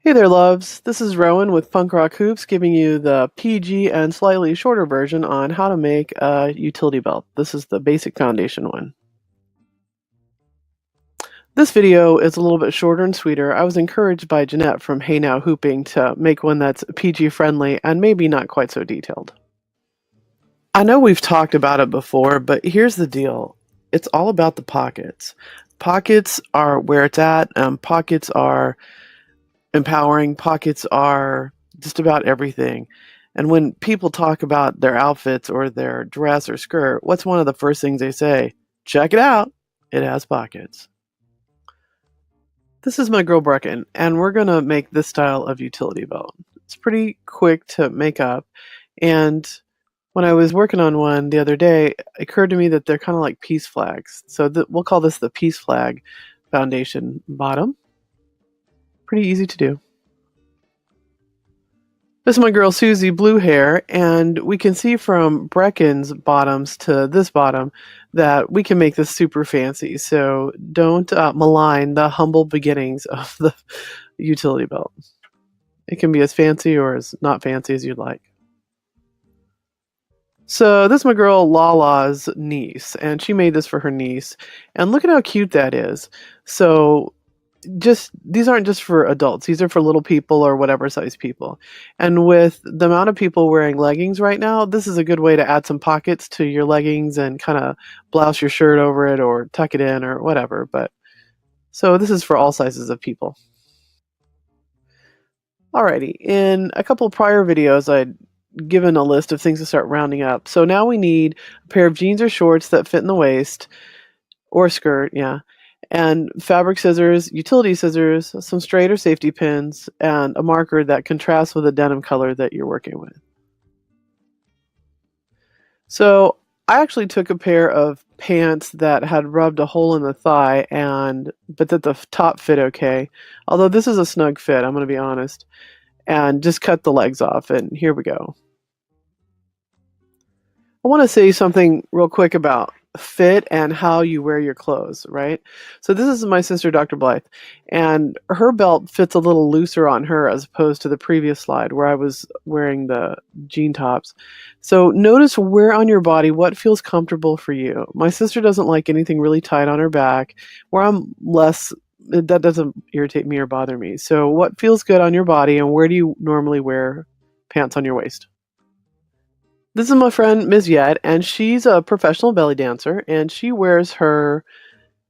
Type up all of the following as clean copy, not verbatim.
Hey there, loves. This is Rowan with Punk Rock Hoops giving you the PG and slightly shorter version on how to make a utility belt. This is the basic foundation one. This video is a little bit shorter and sweeter. I was encouraged by Jeanette from Hey Now Hooping to make one that's PG friendly and maybe not quite so detailed. I know we've talked about it before, but here's the deal. It's all about the pockets. Pockets are where it's at. Pockets are empowering. Pockets are just about everything. And when people talk about their outfits or their dress or skirt, what's one of the first things they say? Check it out. It has pockets. This is my girl Brecken, and we're going to make this style of utility belt. It's pretty quick to make up. And when I was working on one the other day, it occurred to me that they're kind of like peace flags. So we'll call this the peace flag foundation bottom. Pretty easy to do. This is my girl Susie, blue hair, and we can see from Brecken's bottoms to this bottom that we can make this super fancy. So don't malign the humble beginnings of the utility belt. It can be as fancy or as not fancy as you'd like. So this is my girl Lala's niece, and she made this for her niece. And look at how cute that is. So these aren't just for adults. These are for little people or whatever size people. And with the amount of people wearing leggings right now, this is a good way to add some pockets to your leggings and kind of blouse your shirt over it or tuck it in or whatever. But so this is for all sizes of people. Alrighty, in a couple prior videos, I'd given a list of things to start rounding up. So now we need a pair of jeans or shorts that fit in the waist, or skirt, yeah, and fabric scissors, utility scissors, some straight or safety pins, and a marker that contrasts with the denim color that you're working with. So I actually took a pair of pants that had rubbed a hole in the thigh, but that the top fit okay. Although this is a snug fit, I'm going to be honest, and just cut the legs off, and here we go. I want to say something real quick about fit and how you wear your clothes, right? So this is my sister, Dr. Blythe, and her belt fits a little looser on her as opposed to the previous slide where I was wearing the jean tops. So notice where on your body, what feels comfortable for you. My sister doesn't like anything really tight on her back, where I'm less, that doesn't irritate me or bother me. So what feels good on your body, and where do you normally wear pants on your waist? This is my friend Ms. Yet, and she's a professional belly dancer, and she wears her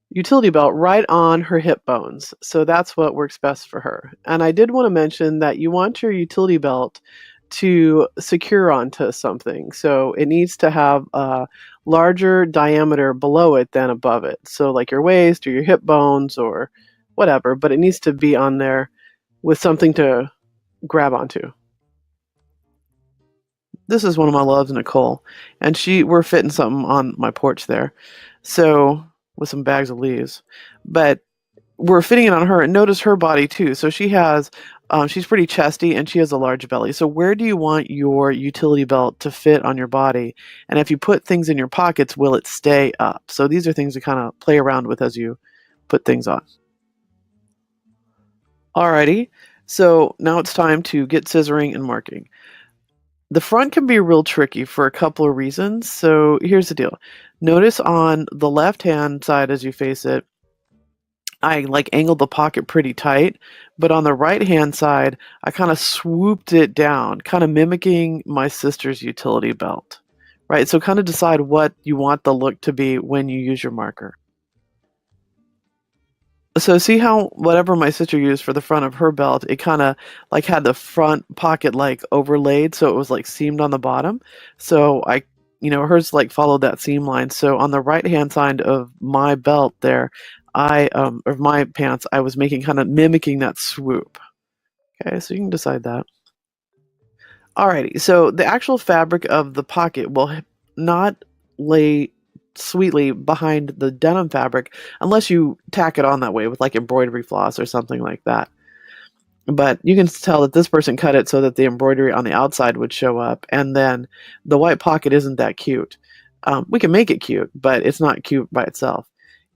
utility belt right on her hip bones. So that's what works best for her. And I did want to mention that you want your utility belt to secure onto something. So it needs to have a larger diameter below it than above it. So like your waist or your hip bones or whatever, but it needs to be on there with something to grab onto. This is one of my loves, Nicole, and we're fitting something on my porch there, so with some bags of leaves, but we're fitting it on her, and notice her body too. So she's pretty chesty and she has a large belly. So where do you want your utility belt to fit on your body? And if you put things in your pockets, will it stay up? So these are things to kind of play around with as you put things on. Alrighty, so now it's time to get scissoring and marking. The front can be real tricky for a couple of reasons. So here's the deal. Notice on the left-hand side as you face it, I angled the pocket pretty tight, but on the right-hand side, I kind of swooped it down, kind of mimicking my sister's utility belt, right? So kind of decide what you want the look to be when you use your marker. So see how whatever my sister used for the front of her belt, it kind of had the front pocket overlaid, so it was seamed on the bottom. So hers followed that seam line. So on the right hand side of my belt there, of my pants, I was making kind of mimicking that swoop. Okay, so you can decide that. Alrighty, so the actual fabric of the pocket will not lay sweetly behind the denim fabric unless you tack it on that way with embroidery floss or something like that. But you can tell that this person cut it so that the embroidery on the outside would show up, and then the white pocket isn't that cute. We can make it cute, but it's not cute by itself.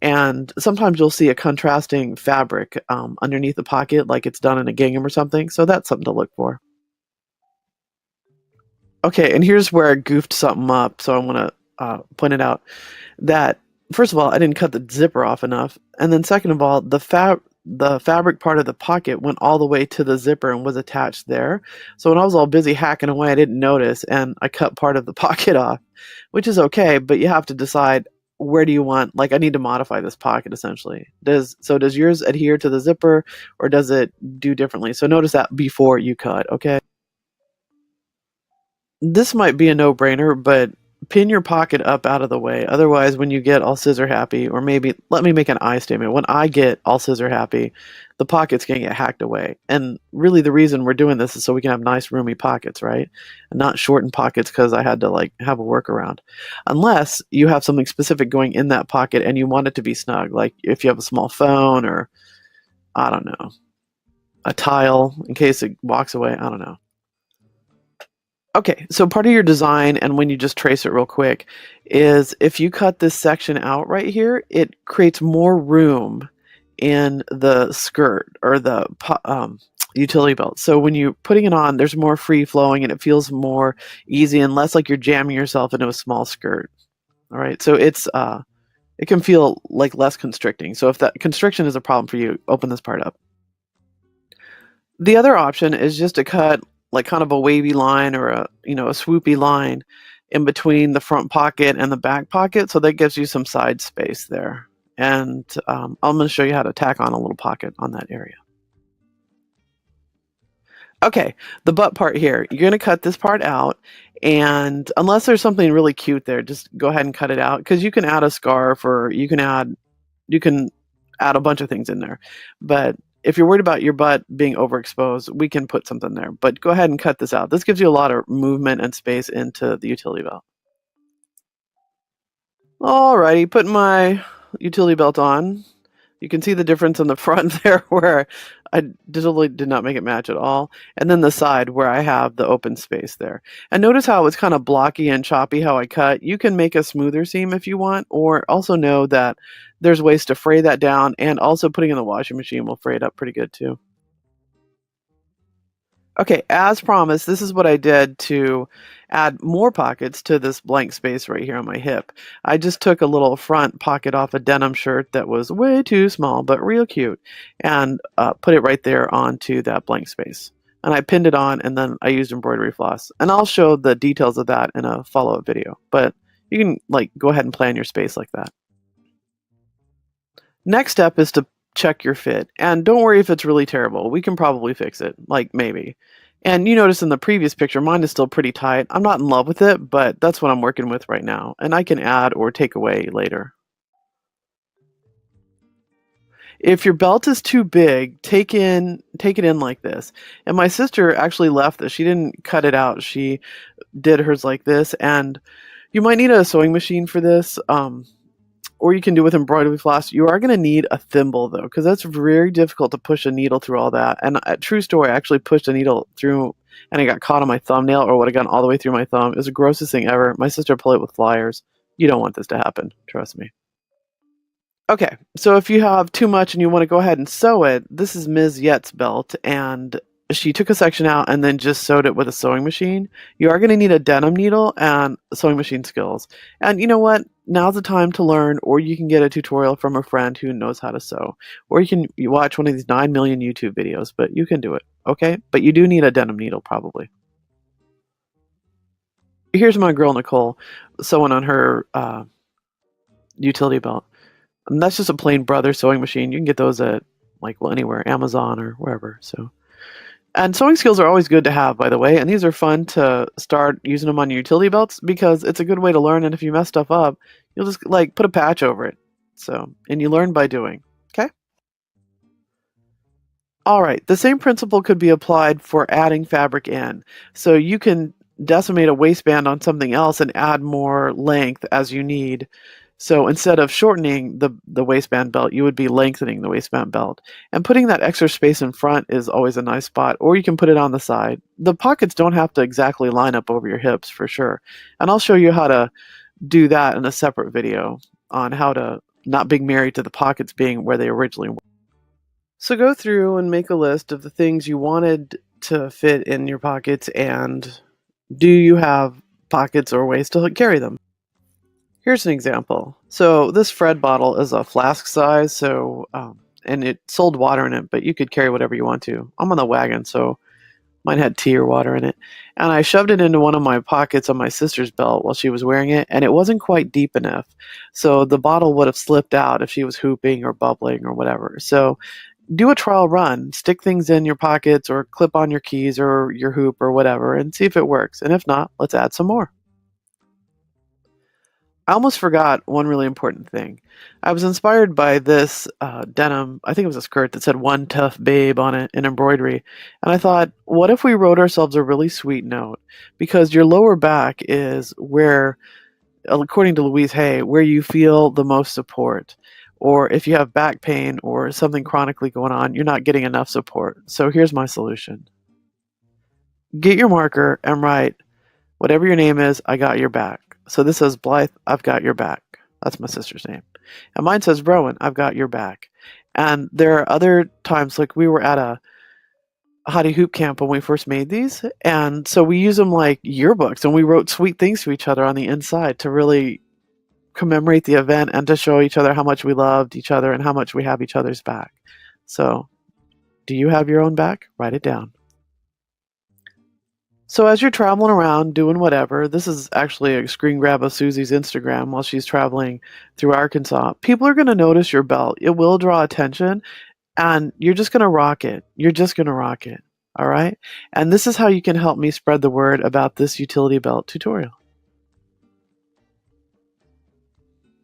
And sometimes you'll see a contrasting fabric underneath the pocket, like it's done in a gingham or something. So that's something to look for. Okay, and here's where I goofed something up, so I want to point it out. That first of all, I didn't cut the zipper off enough, and then second of all, the fabric part of the pocket went all the way to the zipper and was attached there. So when I was all busy hacking away, I didn't notice, and I cut part of the pocket off, which is okay, but you have to decide where do you want. Like, I need to modify this pocket essentially. Does yours adhere to the zipper, or does it do differently? So notice that before you cut, okay? This might be a no-brainer, but pin your pocket up out of the way. Otherwise, when you get all scissor happy, or maybe let me make an I statement. When I get all scissor happy, the pocket's going to get hacked away. And really the reason we're doing this is so we can have nice roomy pockets, right? And not shorten pockets because I had to like have a workaround. Unless you have something specific going in that pocket and you want it to be snug. Like if you have a small phone, or I don't know, a tile in case it walks away. I don't know. Okay, so part of your design, and when you just trace it real quick, is if you cut this section out right here, it creates more room in the skirt or the utility belt. So when you're putting it on, there's more free flowing and it feels more easy and less like you're jamming yourself into a small skirt. All right, so it can feel like less constricting. So if that constriction is a problem for you, open this part up. The other option is just to cut like kind of a wavy line, or a swoopy line in between the front pocket and the back pocket, so that gives you some side space there. And I'm going to show you how to tack on a little pocket on that area. Okay, the butt part here, you're going to cut this part out, and unless there's something really cute there, just go ahead and cut it out, because you can add a scarf, or you can add a bunch of things in there. But if you're worried about your butt being overexposed, we can put something there. But go ahead and cut this out. This gives you a lot of movement and space into the utility belt. Alrighty, putting my utility belt on. You can see the difference in the front there where I totally did not make it match at all. And then the side where I have the open space there. And notice how it's kind of blocky and choppy how I cut. You can make a smoother seam if you want, or also know that there's ways to fray that down, and also putting in the washing machine will fray it up pretty good too. Okay, as promised, this is what I did to add more pockets to this blank space right here on my hip. I just took a little front pocket off a denim shirt that was way too small, but real cute, and put it right there onto that blank space. And I pinned it on, and then I used embroidery floss. And I'll show the details of that in a follow-up video, but you can go ahead and plan your space like that. Next step is to check your fit. And don't worry if it's really terrible. We can probably fix it, maybe. And you notice in the previous picture, mine is still pretty tight. I'm not in love with it, but that's what I'm working with right now. And I can add or take away later. If your belt is too big, take it in like this. And my sister actually left this. She didn't cut it out. She did hers like this. And you might need a sewing machine for this. Or you can do with embroidery floss. You are going to need a thimble though, because that's very difficult to push a needle through all that. And true story, I actually pushed a needle through and it got caught on my thumbnail, or would have gone all the way through my thumb. It was the grossest thing ever. My sister pulled it with pliers. You don't want this to happen, trust me. Okay, so if you have too much and you want to go ahead and sew it, this is Ms. Yet's belt, and she took a section out and then just sewed it with a sewing machine. You are going to need a denim needle and sewing machine skills. And you know what? Now's the time to learn, or you can get a tutorial from a friend who knows how to sew. Or you watch one of these 9 million YouTube videos, but you can do it, okay? But you do need a denim needle, probably. Here's my girl, Nicole, sewing on her utility belt. And that's just a plain Brother sewing machine. You can get those at anywhere, Amazon or wherever. So, and sewing skills are always good to have, by the way. And these are fun to start using them on your utility belts because it's a good way to learn. And if you mess stuff up, you'll just put a patch over it. So, and you learn by doing. Okay. All right. The same principle could be applied for adding fabric in. So you can decimate a waistband on something else and add more length as you need. So instead of shortening the waistband belt, you would be lengthening the waistband belt. And putting that extra space in front is always a nice spot, or you can put it on the side. The pockets don't have to exactly line up over your hips for sure. And I'll show you how to do that in a separate video on how to not being married to the pockets being where they originally were. So go through and make a list of the things you wanted to fit in your pockets, and do you have pockets or ways to carry them? Here's an example. So this Fred bottle is a flask size, and it sold water in it, but you could carry whatever you want to. I'm on the wagon, so mine had tea or water in it. And I shoved it into one of my pockets on my sister's belt while she was wearing it, and it wasn't quite deep enough. So the bottle would have slipped out if she was hooping or bubbling or whatever. So do a trial run. Stick things in your pockets or clip on your keys or your hoop or whatever and see if it works. And if not, let's add some more. I almost forgot one really important thing. I was inspired by this denim, I think it was a skirt that said "One Tough Babe" on it in embroidery. And I thought, what if we wrote ourselves a really sweet note? Because your lower back is where, according to Louise Hay, where you feel the most support. Or if you have back pain or something chronically going on, you're not getting enough support. So here's my solution. Get your marker and write, whatever your name is, I got your back. So this says Blythe, I've got your back. That's my sister's name. And mine says Rowan, I've got your back. And there are other times, like we were at a hottie hoop camp when we first made these. And so we use them like yearbooks, and we wrote sweet things to each other on the inside to really commemorate the event and to show each other how much we loved each other and how much we have each other's back. So do you have your own back? Write it down. So as you're traveling around doing whatever, this is actually a screen grab of Susie's Instagram while she's traveling through Arkansas. People are going to notice your belt. It will draw attention, and you're just going to rock it. You're just going to rock it. All right? And this is how you can help me spread the word about this utility belt tutorial.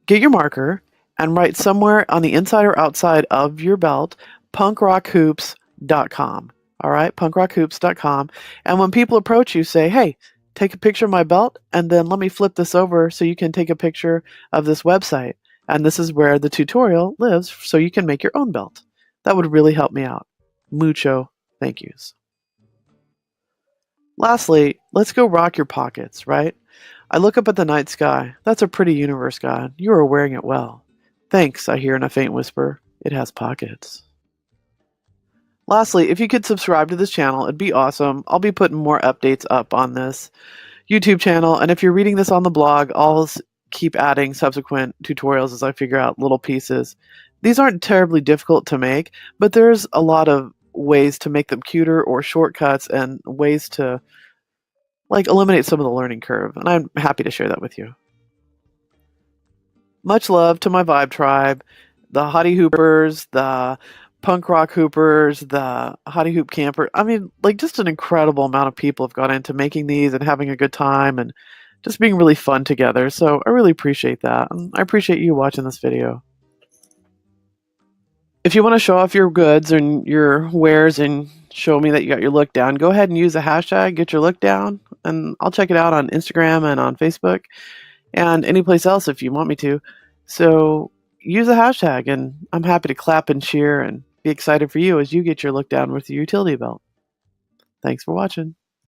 Get your marker and write somewhere on the inside or outside of your belt, punkrockhoops.com. All right, punkrockhoops.com. And when people approach you, say, hey, take a picture of my belt, and then let me flip this over so you can take a picture of this website. And this is where the tutorial lives, so you can make your own belt. That would really help me out. Mucho thank yous. Lastly, let's go rock your pockets, right? I look up at the night sky. That's a pretty universe, God. You are wearing it well. Thanks, I hear in a faint whisper. It has pockets. Lastly, if you could subscribe to this channel, it'd be awesome. I'll be putting more updates up on this YouTube channel. And if you're reading this on the blog, I'll keep adding subsequent tutorials as I figure out little pieces. These aren't terribly difficult to make, but there's a lot of ways to make them cuter or shortcuts and ways to eliminate some of the learning curve. And I'm happy to share that with you. Much love to my Vibe Tribe, the Hottie Hoopers, the Punk Rock Hoopers, the Hottie Hoop Camper. I mean, just an incredible amount of people have gone into making these and having a good time and just being really fun together. So I really appreciate that. And I appreciate you watching this video. If you want to show off your goods and your wares and show me that you got your look down, go ahead and use the hashtag, get your look down, and I'll check it out on Instagram and on Facebook and any place else if you want me to. So use the hashtag, and I'm happy to clap and cheer and be excited for you as you get your look down with your utility belt. Thanks for watching.